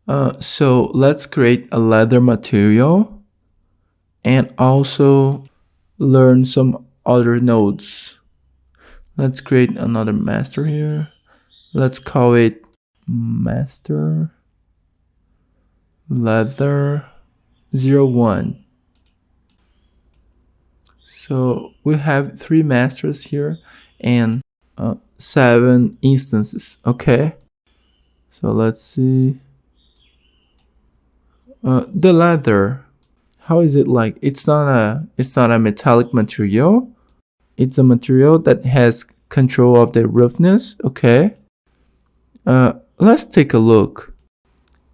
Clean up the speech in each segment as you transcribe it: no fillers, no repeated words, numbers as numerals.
So let's create a leather material and also learn some other nodes. Let's create another master here. Let's call it master leather 01. So we have 3 masters here and 7 instances. Okay. So let's see. The leather. How is it like? It's not a metallic material. It's a material that has control of the roughness. Okay. Let's take a look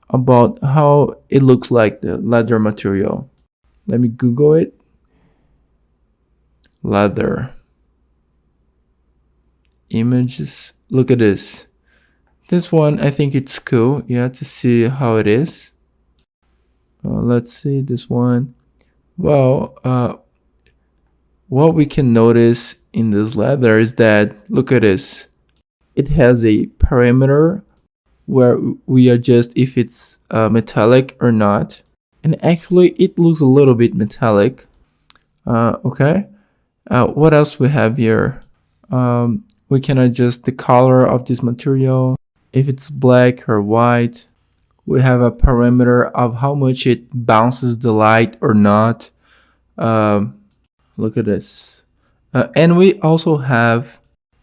about how it looks like, the leather material. Let me Google it. Leather images. Look at this. This one, I think it's cool. Yeah, to see how it is. Let's see this one. Well, what we can notice in this leather is that, look at this. It has a parameter where we adjust if it's metallic or not. And actually, it looks a little bit metallic. Okay. What else we have here? We can adjust the color of this material. If it's black or white. We have a parameter of how much it bounces the light or not. Look at this. And we also have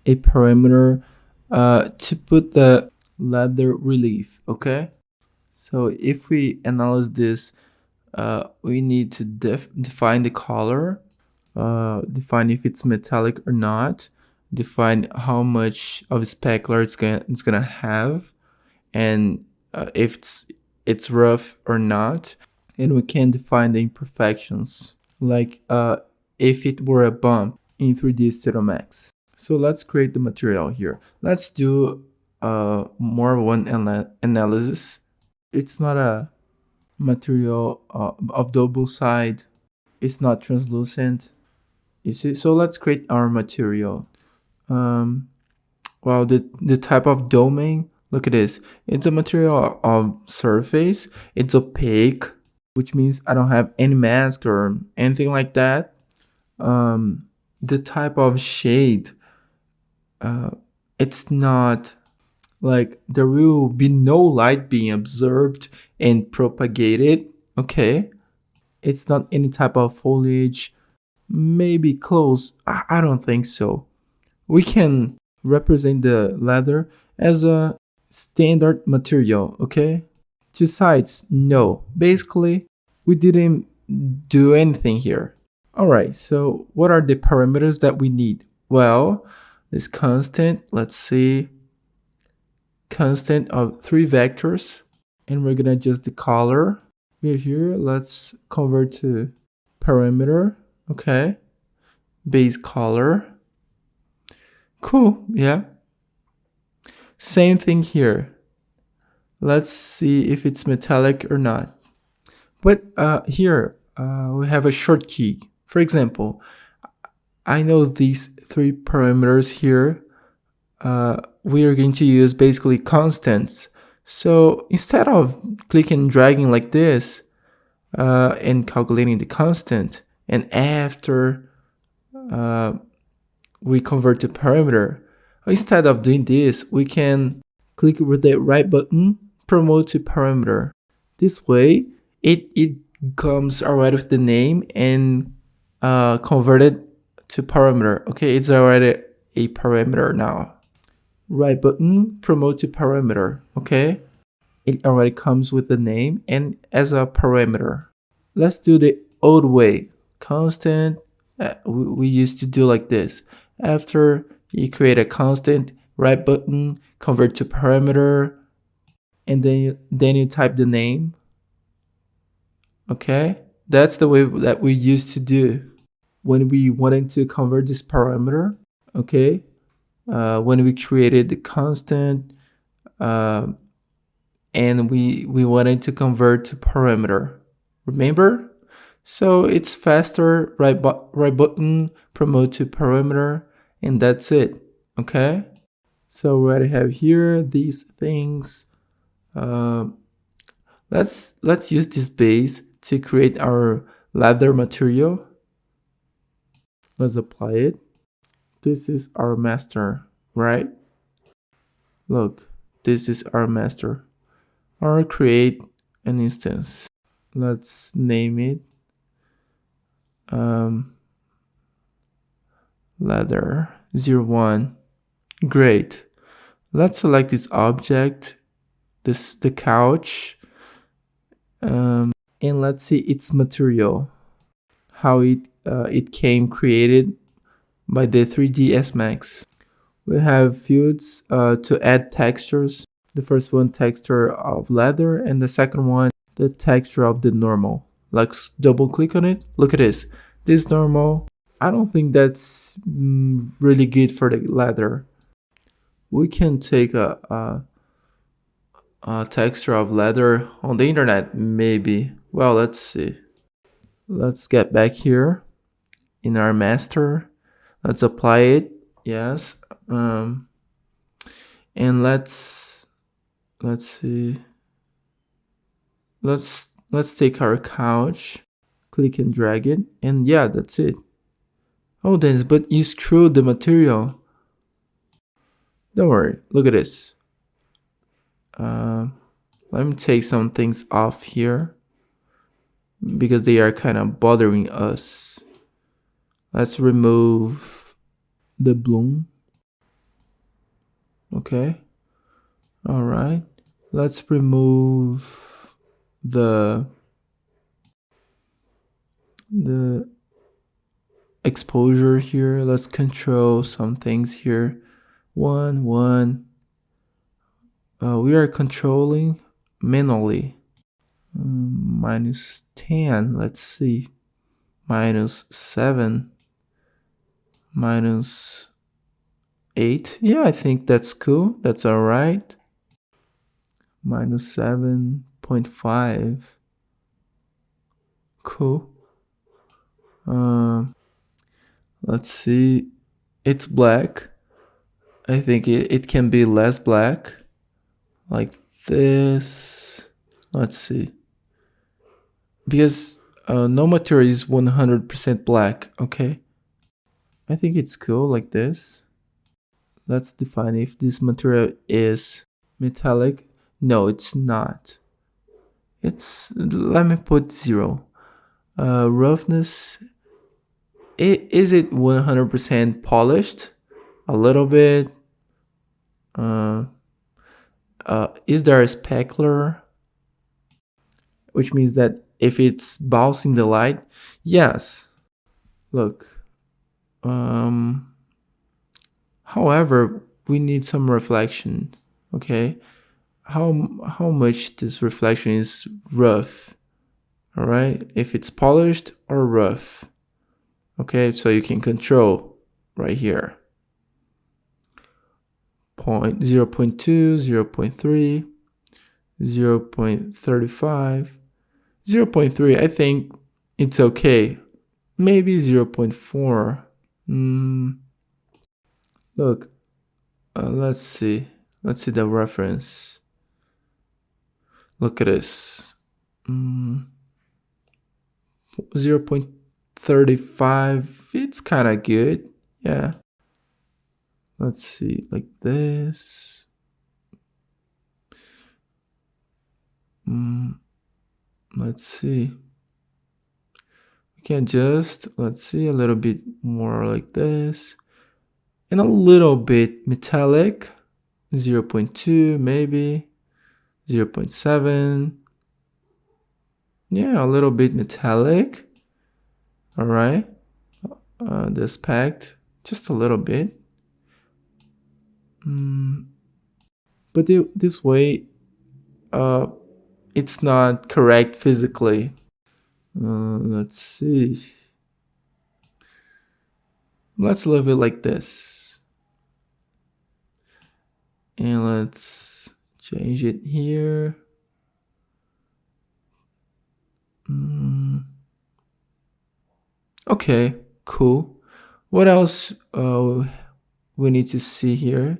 a parameter to put the leather relief. Okay. So if we analyze this, we need to define the color, define if it's metallic or not, define how much of specular it's gonna have, and if it's rough or not, and we can define the imperfections, like if it were a bump in 3D Studio Max. So let's create the material here. Let's do more one analysis. It's not a material of double side. It's not translucent. You see? So let's create our material. Well, the type of domain, look at this. It's a material of surface. It's opaque, which means I don't have any mask or anything like that. The type of shade, it's not like there will be no light being absorbed and propagated. Okay. It's not any type of foliage. Maybe close. I don't think so. We can represent the leather as a standard material. Okay. 2 sides, no. Basically, we didn't do anything here. All right. So what are the parameters that we need? Well, this constant, let's see, constant of 3 vectors, and we're gonna adjust the color. We're here. Let's convert to parameter. Okay. Base color. Cool. Yeah. Same thing here. Let's see if it's metallic or not. But here we have a short key. For example, I know these 3 parameters here. We are going to use basically constants. So instead of clicking and dragging like this and calculating the constant, and after we convert to parameter, instead of doing this, we can click with the right button, promote to parameter. This way, it comes already with the name and converted to parameter. Okay, it's already a parameter now. Right button, promote to parameter. Okay, it already comes with the name and as a parameter. Let's do the old way. Constant, we used to do like this. After you create a constant, right button, convert to parameter, and then you type the name. Okay, that's the way that we used to do when we wanted to convert this parameter. Okay, when we created the constant and we wanted to convert to parameter. Remember? So it's faster, right button, promote to parameter, and that's it. Okay? So we already have here these things. Let's use this base to create our leather material. Let's apply it. This is our master, right? Look, this is our master. Or create an instance. Let's name it leather 01. Great. Let's select this object, the couch, and let's see its material, how it came created by the 3ds Max. We have fields to add textures. The first one, texture of leather, and the second one, the texture of the normal. Let's double click on it. Look at this. This normal, I don't think that's really good for the leather. We can take a texture of leather on the internet, maybe. Well, let's see. Let's get back here in our master. Let's apply it. Yes. And let's see. Let's take our couch, click and drag it, and yeah, that's it. Oh, Dennis, but you screwed the material. Don't worry. Look at this. Let me take some things off here because they are kind of bothering us. Let's remove the bloom. Okay. All right. Let's remove the exposure here. Let's control some things here. One. We are controlling manually. -10. Let's see. -7. -8. Yeah, I think that's cool. That's all right. -7.5. Cool. Let's see. It's black. I think it can be less black. Like this. Let's see. Because no material is 100% black, okay? I think it's cool like this. Let's define if this material is metallic. No, it's not. Let me put 0. Roughness, is it 100% polished? A little bit. Is there a specular? Which means that if it's bouncing the light, yes. Look. However, we need some reflections. Okay. How much this reflection is rough? All right. If it's polished or rough. Okay. So you can control right here. 0.2, 0.3, 0.35, 0.3. I think it's okay. Maybe 0.4. Look, let's see. Let's see the reference. Look at this. 0.35. It's kind of good. Yeah. Let's see, like this. Let's see. We can just, let's see, a little bit more like this. And a little bit metallic. 0.2 maybe. 0.7. Yeah, a little bit metallic. All right. The aspect, just a little bit. But this way, it's not correct physically. Let's see. Let's leave it like this. And let's change it here. Okay, cool. What else we need to see here?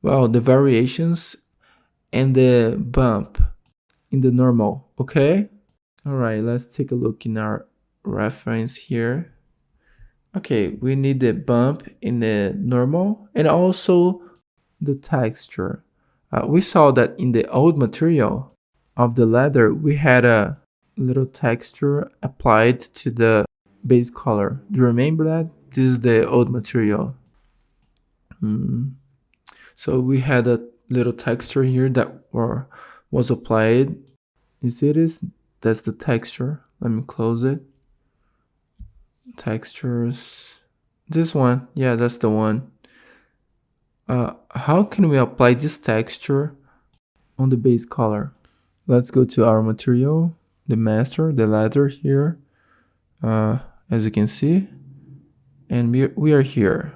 Well, the variations and the bump. in the normal, okay? All right, let's take a look in our reference here. Okay, we need the bump in the normal and also the texture. We saw that in the old material of the leather, we had a little texture applied to the base color. Do you remember that? This is the old material. So we had a little texture here that was applied. You see this? That's the texture. Let me close it. Textures. This one. Yeah, that's the one. How can we apply this texture on the base color? Let's go to our material, the master, the leather here, as you can see, and we are here.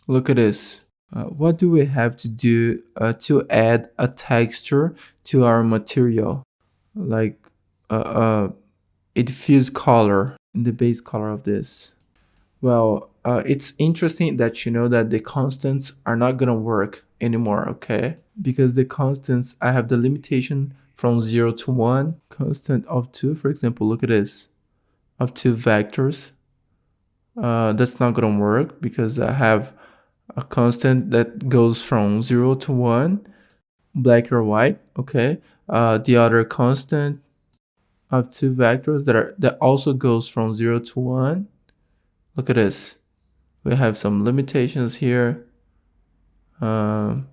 Look at this. What do we have to do to add a texture to our material? Like it feels color in the base color of this. Well, it's interesting that you know that the constants are not gonna work anymore, okay? Because the constants, I have the limitation from 0 to 1, constant of 2, for example, look at this, of 2 vectors. That's not gonna work because I have a constant that goes from 0 to 1, black or white, okay? The other constant of 2 vectors that also goes from 0 to 1. Look at this. We have some limitations here. And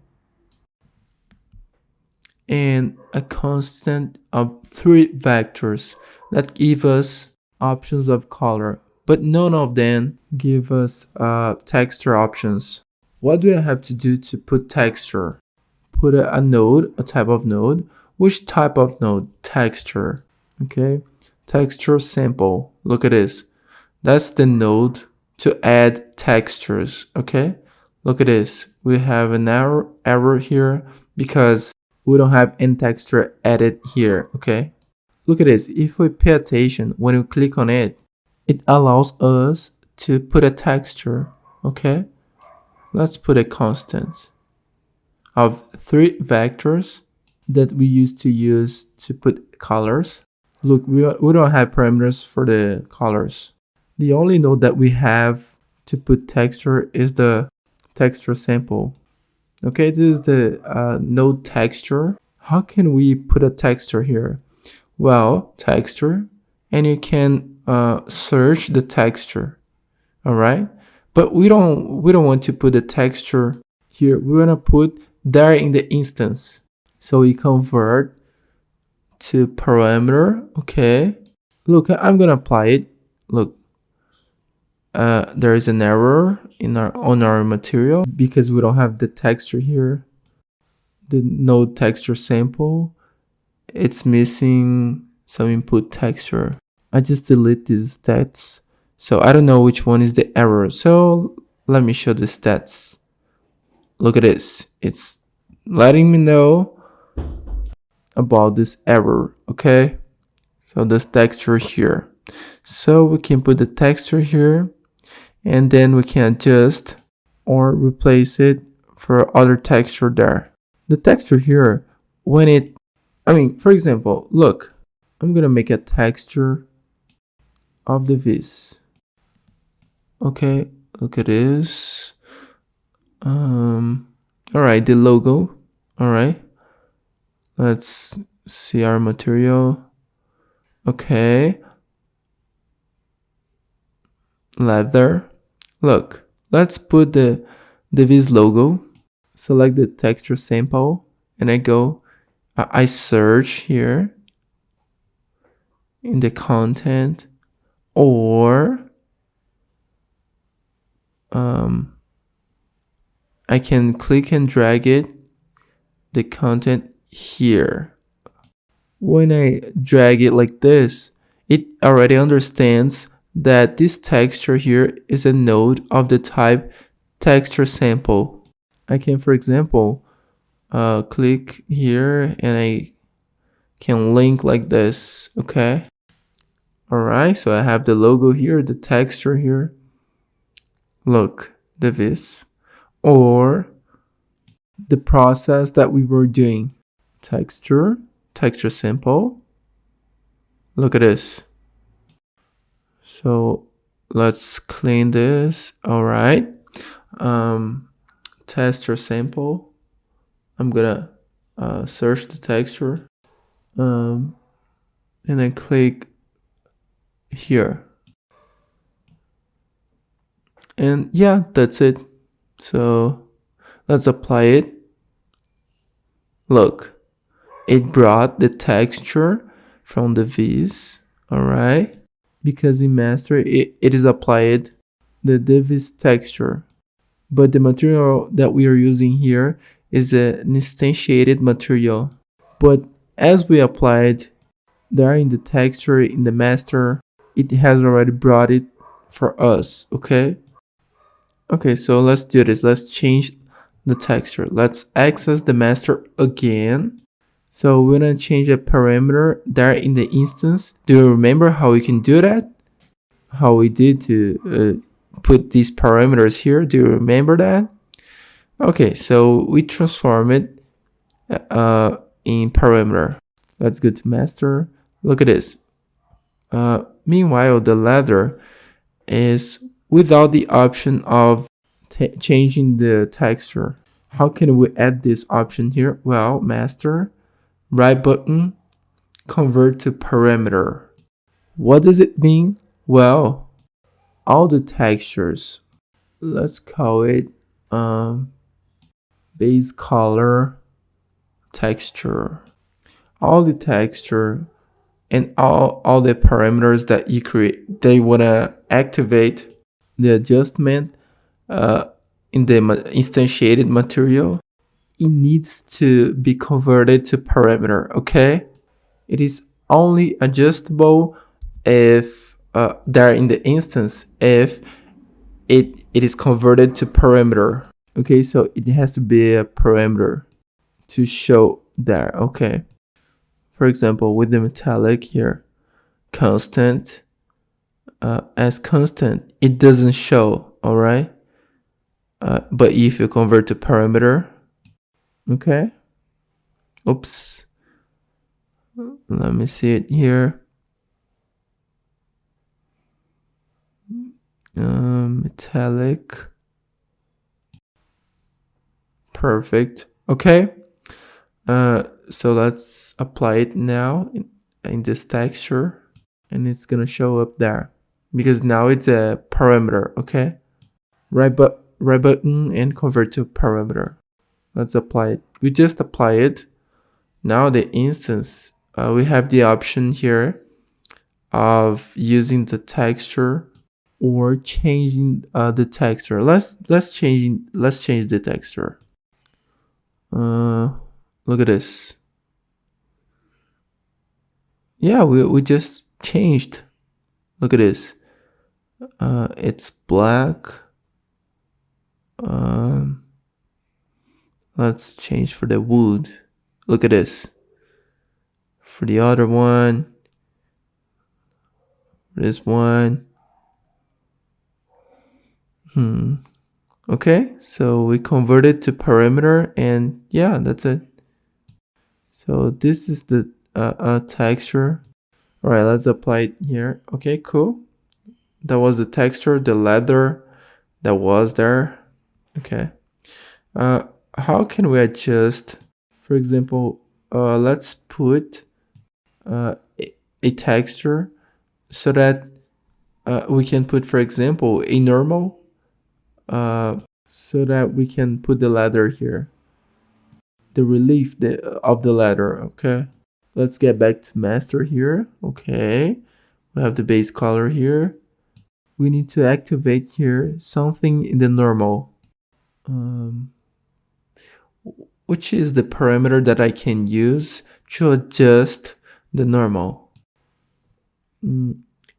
a constant of 3 vectors that give us options of color, but none of them give us texture options. What do I have to do to put texture? Put a node, a type of node. Which type of node? Texture. Okay, texture sample. Look at this. That's the node to add textures. Okay, look at this. We have an error here because we don't have any texture added here. Okay, look at this. If we pay attention, when we click on it, it allows us to put a texture. Okay, let's put a constant of 3 vectors that we used to use to put colors. Look, we don't have parameters for the colors. The only node that we have to put texture is the texture sample. Okay, this is the node texture. How can we put a texture here? Well, texture, and you can search the texture. All right, but we don't want to put the texture here. We want to put there in the instance. So we convert to parameter. Okay, look, I'm gonna apply it. Look, there is an error on our material because we don't have the texture here, the node texture sample. It's missing some input texture. I just delete these stats, so I don't know which one is the error. So let me show the stats. Look at this. It's letting me know about this error. Okay, so this texture here. So we can put the texture here, and then we can adjust or replace it for other texture there. The texture here, for example, look, I'm gonna make a texture of the vis. Okay, look at this. All right, the logo. All right, let's see our material. Okay, leather. Look, let's put the vis logo. Select the texture sample, and I search here in the content, or I can click and drag it, the content here. When I drag it like this, it already understands that this texture here is a node of the type texture sample. I can, for example, click here and I can link like this. Okay. All right. So I have the logo here, the texture here. Look, the vis, or the process that we were doing texture, texture sample. Look at this. So let's clean this. All right. Texture sample. I'm gonna search the texture, and then click here. And yeah, that's it. So let's apply it. Look, it brought the texture from the V's. All right. Because in master, it is applied the V's texture. But the material that we are using here is an instantiated material. But as we applied there in the texture, in the master, it has already brought it for us, okay? Okay, so let's do this. Let's change the texture. Let's access the master again. So we're gonna change a parameter there in the instance. Do you remember how we can do that? How we did to put these parameters here? Do you remember that? Okay, so we transform it in parameter. Let's go to master. Look at this. Meanwhile, the ladder is without the option of changing the texture. How can we add this option here? Well, master, right button, convert to parameter. What does it mean? Well, all the textures, let's call it base color texture. All the texture and all the parameters that you create, they want to activate the adjustment in the instantiated material. It needs to be converted to parameter, okay? It is only adjustable if there in the instance, if it is converted to parameter. Okay, so it has to be a parameter to show there, okay? For example, with the metallic here, constant, as constant, it doesn't show, all right? But if you convert to parameter, okay? Oops. Let me see it here. Metallic. Perfect. Okay. So let's apply it now in this texture, and it's gonna show up there because now it's a parameter. Okay. Right button and convert to parameter. Let's apply it. We just apply it. Now the instance, we have the option here of using the texture or changing the texture. Let's change the texture. Look at this. Yeah, we just changed. Look at this. It's black. Let's change for the wood. Look at this. For the other one, this one. Okay, so we converted to parameter, and yeah, that's it. So this is the texture. All right, let's apply it here. Okay, cool. That was the texture, the leather that was there. Okay. How can we adjust? For example, let's put a texture so that we can put, for example, a normal, so that we can put the leather here, the relief of the leather. Okay, let's get back to master here. Okay, we have the base color here. We need to activate here something in the normal, which is the parameter that I can use to adjust the normal.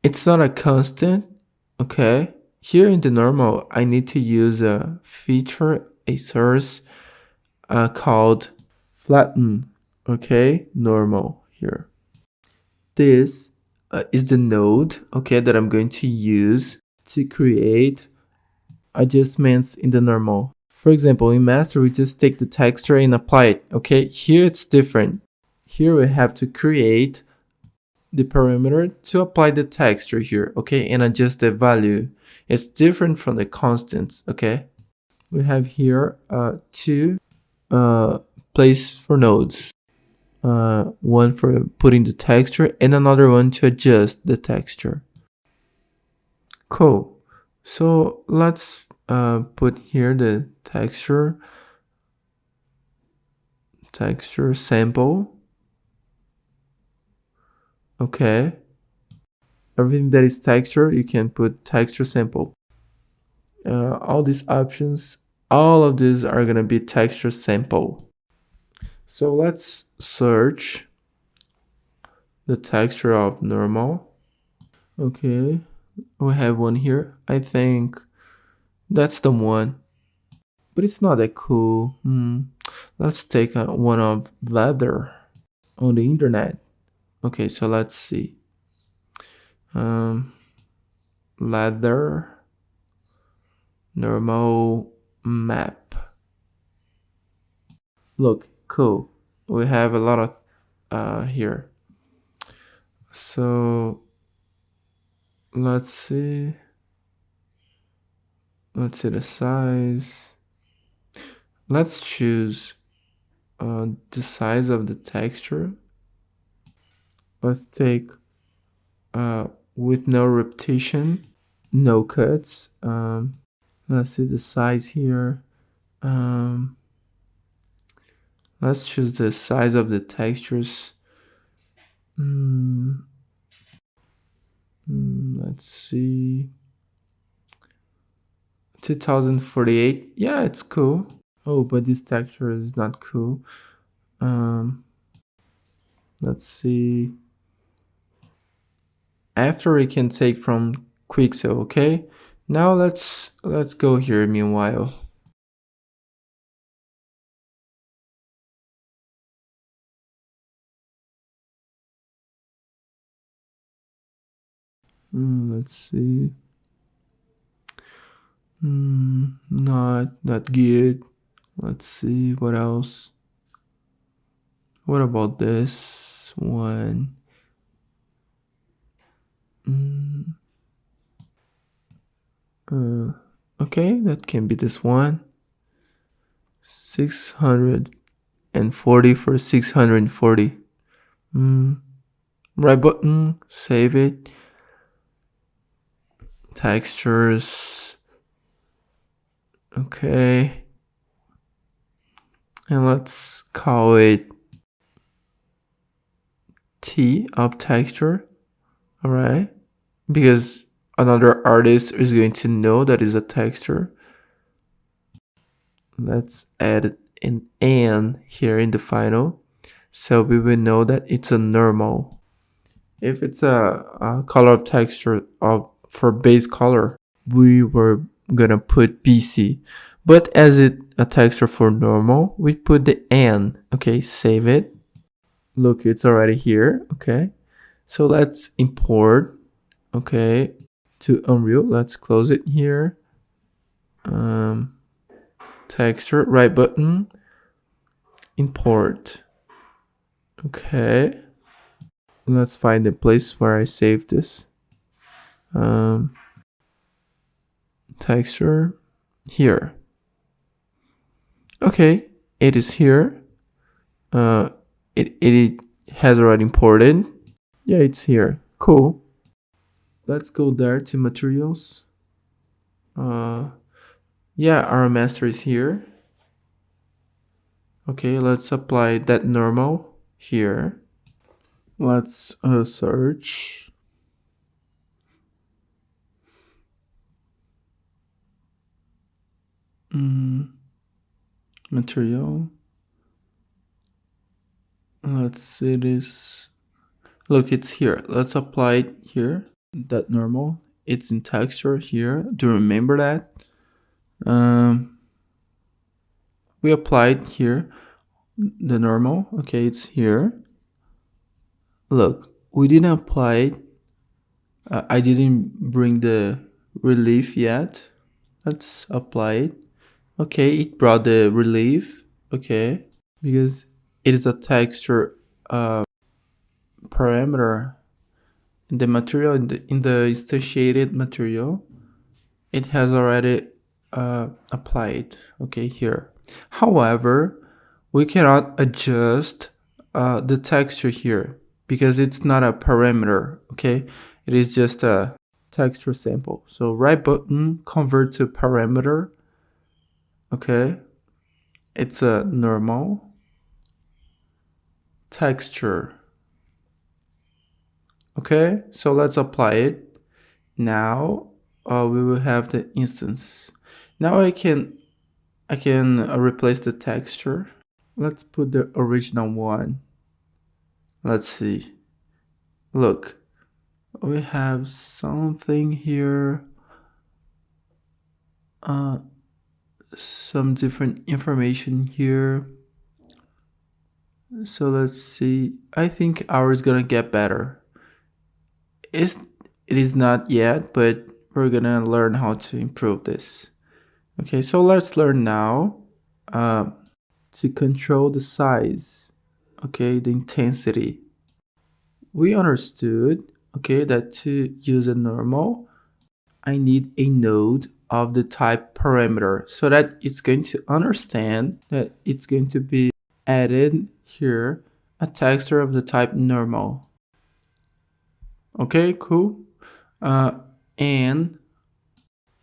It's not a constant. Okay, here in the normal, I need to use a feature, a source called flatten. Okay, normal here. This is the node, okay, that I'm going to use to create adjustments in the normal. For example, in master, we just take the texture and apply it. Okay, here it's different. Here we have to create the parameter to apply the texture here, okay, and adjust the value. It's different from the constants, okay. We have here two place for nodes, one for putting the texture and another one to adjust the texture. Cool. So let's put here the texture sample. Okay, everything that is texture, you can put texture sample. All these options, all of these are gonna be texture sample. So let's search the texture of normal. Okay, we have one here. I think that's the one, but it's not that cool. Let's take one of leather on the internet. Okay, so let's see. Leather normal map. Look, cool. We have a lot of here. So let's see the size. Let's choose the size of the texture. Let's take with no repetition, no cuts. Let's see the size here. Let's choose the size of the textures. Let's see. 2048. Yeah, it's cool. Oh, but this texture is not cool. Let's see. After we can take from Quixel, okay? Now let's go here meanwhile. Let's see. Not good. Let's see what else. What about this one? Okay, that can be this one. 640 for 640. Right button, save it. Textures. Okay. And let's call it T of texture. All right. Because another artist is going to know that is a texture. Let's add an N here in the final, so we will know that it's a normal. If it's a color of texture for base color, we were gonna put BC, but as it a texture for normal, we put the N. Okay, save it. Look, it's already here. Okay, so let's import. Okay, to Unreal. Let's close it here. Texture, right button, import. Okay, let's find the place where I saved this. Texture here. Okay, it is here. It has already imported. Yeah, it's here. Cool. Let's go there to materials. Yeah, our master is here. Okay, let's apply that normal here. Let's search. Material. Let's see this. Look, it's here. Let's apply it here. That normal. It's in texture here. Do you remember that? We applied here the normal. Okay, it's here. Look, we didn't apply it. I didn't bring the relief yet. Let's apply it. Okay, it brought the relief. Okay, because it is a texture parameter in the material, in the instantiated material. It has already applied. Okay, here. However, we cannot adjust the texture here because it's not a parameter. Okay, it is just a texture sample. So right button, convert to parameter. Okay, it's a normal texture. Okay, so let's apply it. Now we will have the instance. Now I can replace the texture. Let's put the original one. Let's see. Look, we have something here. Some different information here. So let's see. I think ours is gonna get better. It is not yet, but we're gonna learn how to improve this. Okay, so let's learn now to control the size. Okay, the intensity. We understood, okay, that to use a normal, I need a node of the type parameter so that it's going to understand that it's going to be added here a texture of the type normal. Okay, cool. And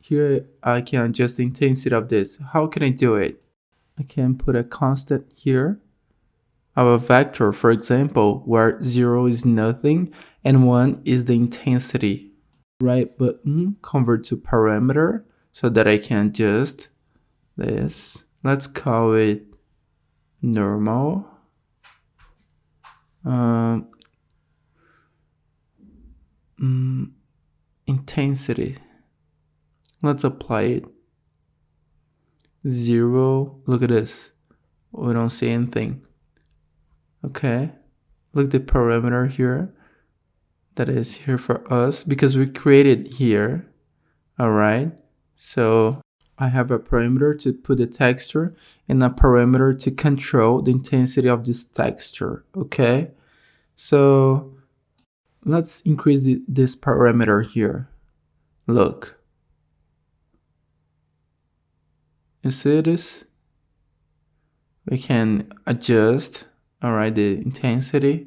here I can adjust the intensity of this. How can I do it? I can put a constant here of a vector, for example, where 0 is nothing and 1 is the intensity. Right button, convert to parameter so that I can adjust this. Let's call it normal. Intensity. Let's apply it. 0. Look at this. We don't see anything. Okay. Look at the parameter here. That is here for us because we created here. All right. So I have a parameter to put the texture and a parameter to control the intensity of this texture. Okay. So let's increase this parameter here. Look. You see this? We can adjust, all right, the intensity.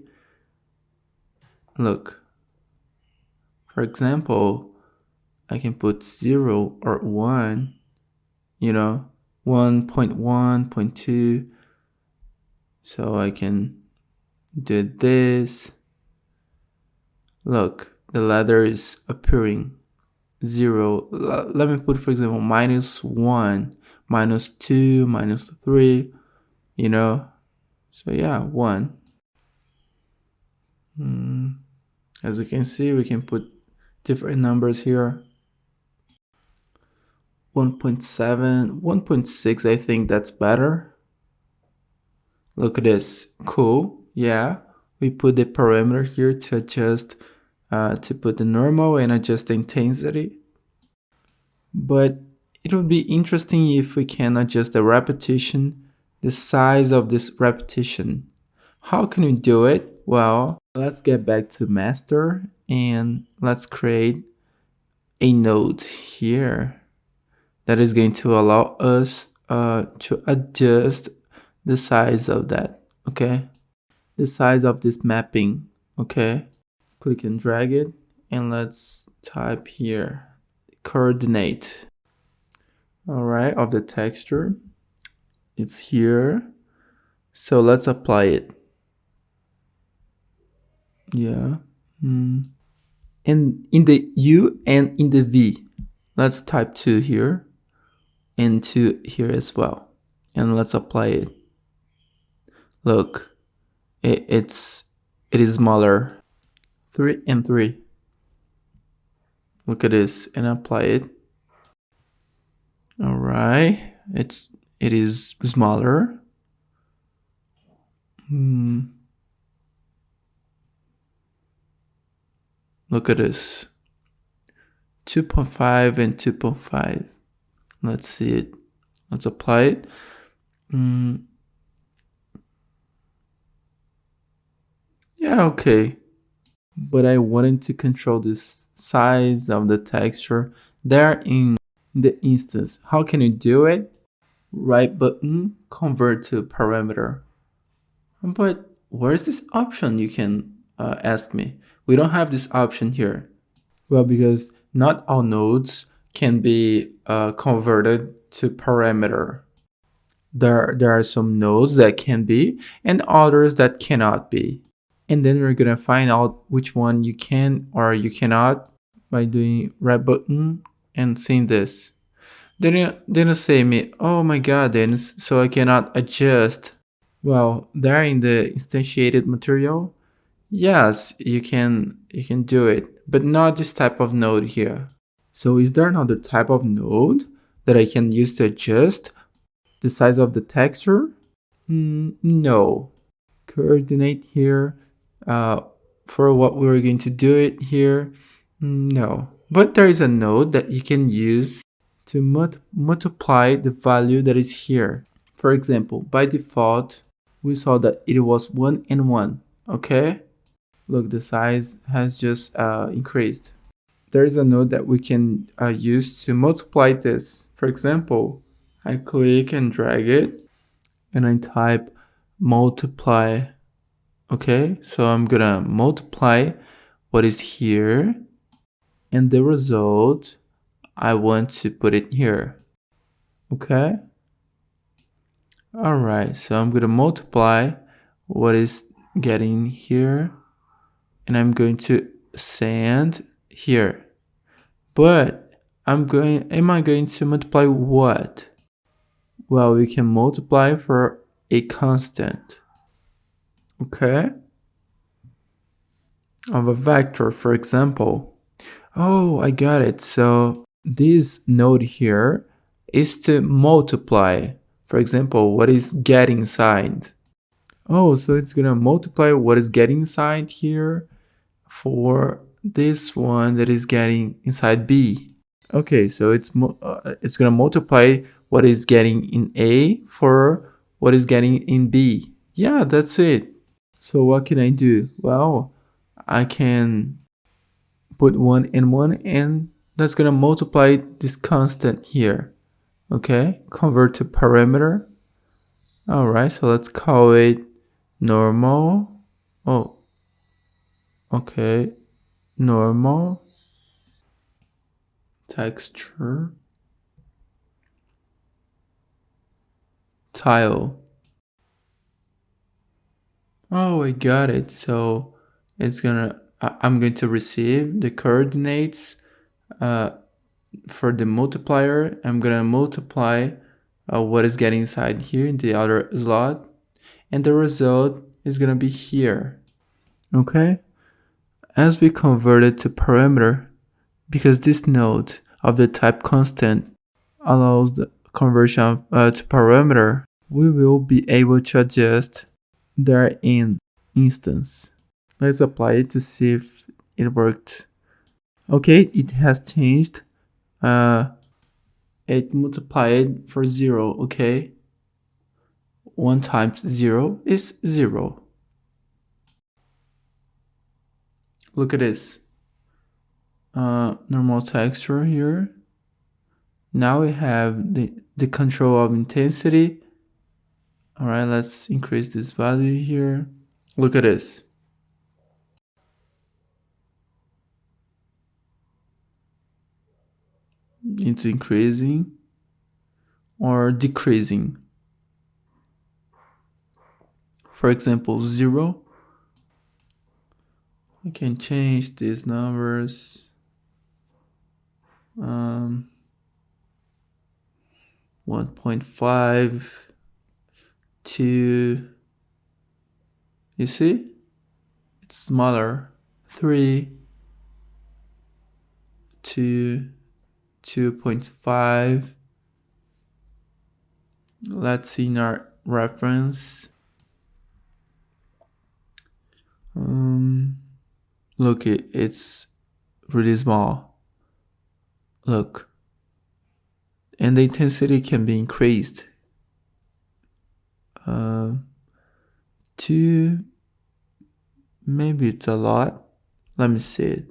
Look. For example, I can put 0 or 1, 1.1, 0.2. So I can do this. Look, the ladder is appearing. 0. Let me put, for example, -1, -2, -3, So yeah, 1. As you can see, we can put different numbers here. 1.7, 1.6, I think that's better. Look at this. Cool. Yeah. We put the parameter here to adjust, to put the normal and adjust the intensity. But it would be interesting if we can adjust the repetition, the size of this repetition. How can we do it? Well, let's get back to master and let's create a node here that is going to allow us to adjust the size of that, okay? The size of this mapping, okay? Click and drag it, and let's type here, coordinate. All right, of the texture, it's here. So let's apply it. Yeah. And in the U and in the V, let's type 2 here and 2 here as well. And let's apply it. Look, it is smaller. 3 and 3. Look at this and apply it. All right, it is smaller. Look at this. 2.5 and 2.5. Let's see it. Let's apply it. Yeah, okay. But I wanted to control this size of the texture there in the instance. How can you do it? Right button, convert to parameter. But where's this option, you can ask me? We don't have this option here. Well, because not all nodes can be converted to parameter. There are some nodes that can be and others that cannot be. And then we're gonna find out which one you can or you cannot by doing right button and seeing this. Then you say me, oh my god, Dennis, so I cannot adjust. Well, there in the instantiated material, yes, you can do it, but not this type of node here. So is there another type of node that I can use to adjust the size of the texture? No. Coordinate here. For what we're going to do it here, no. But there is a node that you can use to multiply the value that is here. For example, by default, we saw that it was 1 and 1, okay? Look, the size has just increased. There is a node that we can use to multiply this. For example, I click and drag it, and I type multiply. Okay, so I'm gonna multiply what is here, and the result, I want to put it here. Okay? Alright, so I'm gonna multiply what is getting here, and I'm going to send here. But am I going to multiply what? Well, we can multiply for a constant. Okay? Of a vector, for example. Oh, I got it. So this node here is to multiply. For example, what is getting inside? Oh, so it's gonna multiply what is getting inside here for this one that is getting inside B. Okay, so it's gonna multiply what is getting in A for what is getting in B. Yeah, that's it. So what can I do? Well, I can put 1 and 1, and that's gonna multiply this constant here. Okay, convert to parameter. All right, so let's call it normal. Oh, okay, normal texture tile. Oh, I got it. So it's gonna I'm going to receive the coordinates for the multiplier. I'm gonna multiply what is getting inside here in the other slot, and the result is gonna be here. Okay, as we convert it to parameter, because this node of the type constant allows the conversion to parameter, we will be able to adjust their in instance. Let's apply it to see if it worked. Okay, it has changed. It multiplied for 0, okay? 1 times 0 is 0. Look at this. Normal texture here. Now we have the control of intensity. All right, let's increase this value here. Look at this. It's increasing or decreasing. For example, 0. I can change these numbers. 1.5, 2. You see? It's smaller. 3, 2, 2.5. Let's see in our reference. Look, it's really small. Look, and the intensity can be increased to, maybe it's a lot. Let me see it.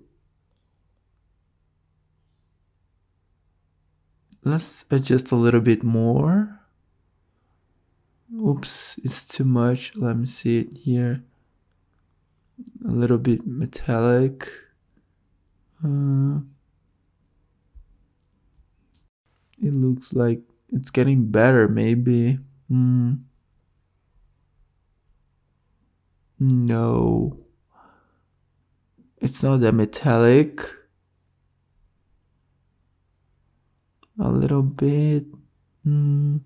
Let's adjust a little bit more. Oops, it's too much. Let me see it here. A little bit metallic. It looks like it's getting better, maybe. No. It's not that metallic. A little bit. No.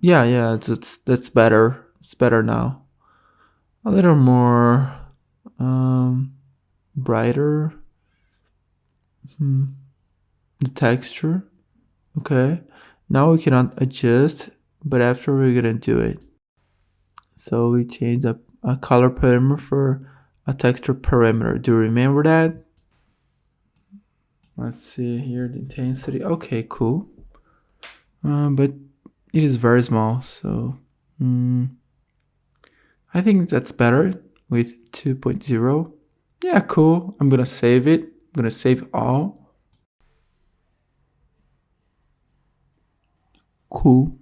Yeah, that's better. It's better now. A little more brighter. The texture. Okay. Now we cannot adjust, but after we're gonna do it. So we change a color parameter for a texture parameter. Do you remember that? Let's see here, the intensity. Okay, cool. But it is very small, so I think that's better with 2.0. Yeah, cool. I'm gonna save it. I'm gonna save all. Cool.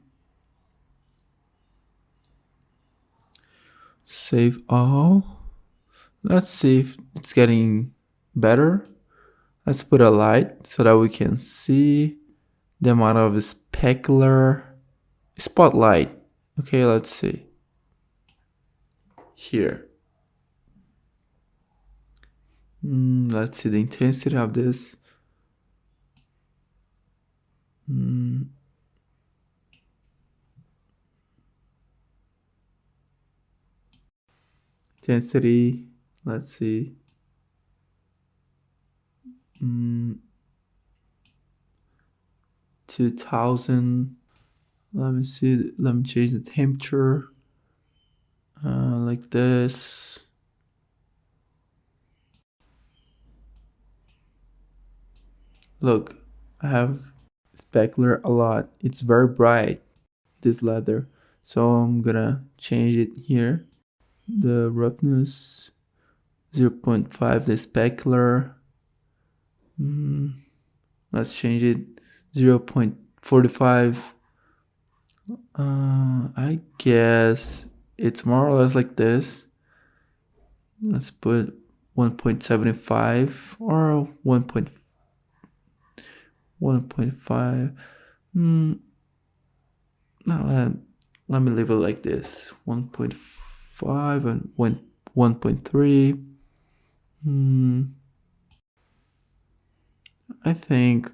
Save all. Let's see if it's getting better. Let's put a light so that we can see the amount of specular spotlight. Okay, let's see. Here. Let's see the intensity of this. Intensity, let's see. 2000. Let me see. Let me change the temperature. Like this. Look, I have specular a lot. It's very bright, this leather. So I'm gonna change it here. The roughness 0.5, the specular. Let's change it 0.45. I guess it's more or less like this. Let's put 1.75 or 1.5. Now let me leave it like this. 1.5 and 1.3. I think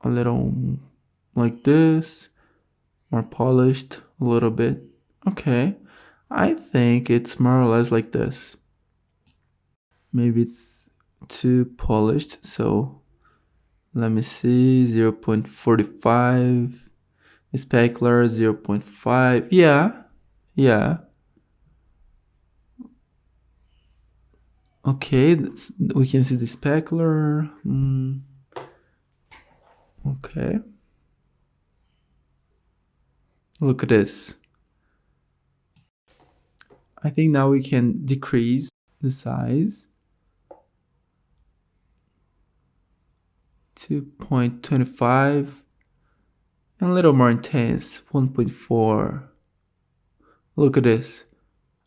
a little like this, more polished a little bit. Okay, I think it's more or less like this. Maybe it's too polished, so let me see. 0.45 specular, 0.5. Yeah. Okay, we can see the specular. Okay. Look at this. I think now we can decrease the size. 2.25 and a little more intense, 1.4. Look at this.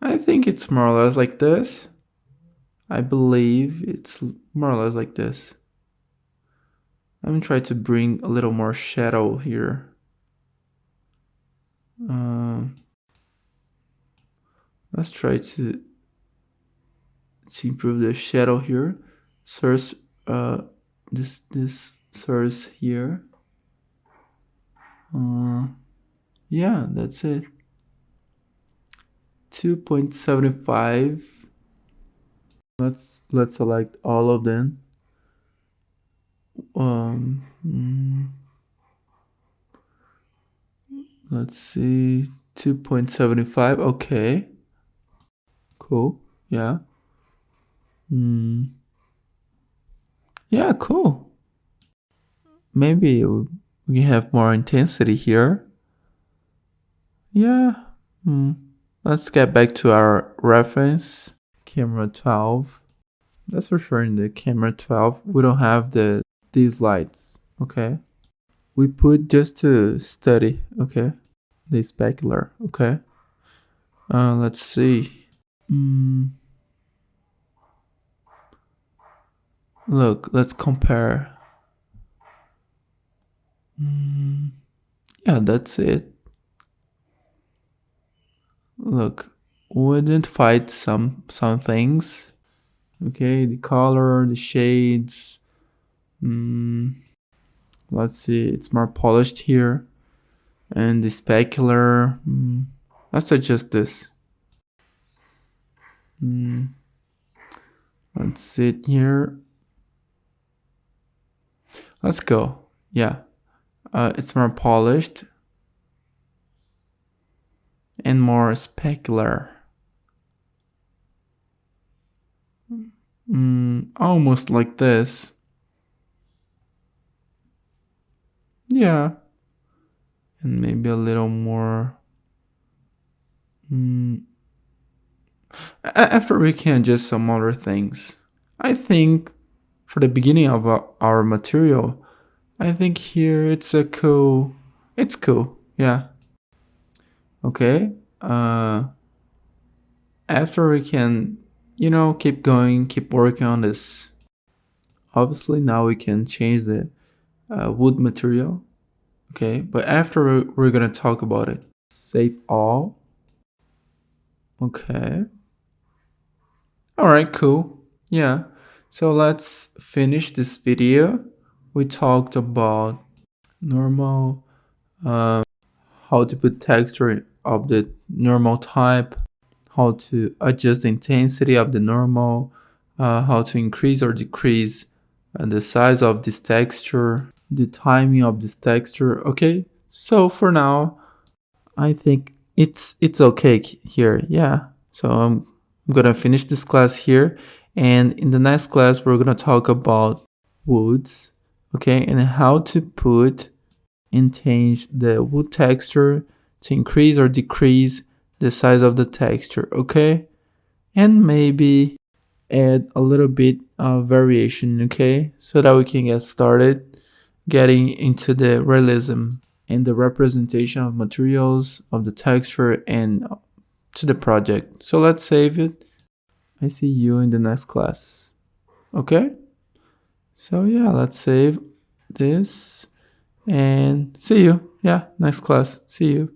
I think it's more or less like this. I believe it's more or less like this. I'm gonna try to bring a little more shadow here. Let's try to improve the shadow here. Source, this source here. Yeah, that's it. 2.75. Let's select all of them. Let's see, 2.75. Okay, cool. Yeah. Yeah, cool. Maybe we can have more intensity here. Yeah. Let's get back to our reference. Camera 12. That's for sure in the camera 12. We don't have these lights. Okay. We put just to study. Okay. The specular. Okay. Let's see. Look, let's compare. Yeah, that's it. Look, we identified some things. Okay, the color, the shades. Let's see, it's more polished here. And the specular. Let's adjust this. Let's sit here. Let's go. Yeah. It's more polished and more specular. Almost like this. Yeah. And maybe a little more. After we can adjust some other things. I think for the beginning of our material, I think here it's cool. It's cool. Yeah. Okay. After we can, keep going, keep working on this. Obviously, now we can change the wood material. Okay. But after we're going to talk about it. Save all. Okay. All right, cool. Yeah. So let's finish this video. We talked about normal, how to put texture of the normal type, how to adjust the intensity of the normal, how to increase or decrease the size of this texture, the timing of this texture. Okay, so for now, I think it's okay here. Yeah, so I'm gonna finish this class here, and in the next class we're gonna talk about woods, okay, and how to put and change the wood texture to increase or decrease the size of the texture, okay, and maybe add a little bit of variation, okay, so that we can get started getting into the realism and the representation of materials, of the texture, and to the project. So let's save it. I see you in the next class. Okay? So yeah, let's save this and see you. Yeah, next class. See you.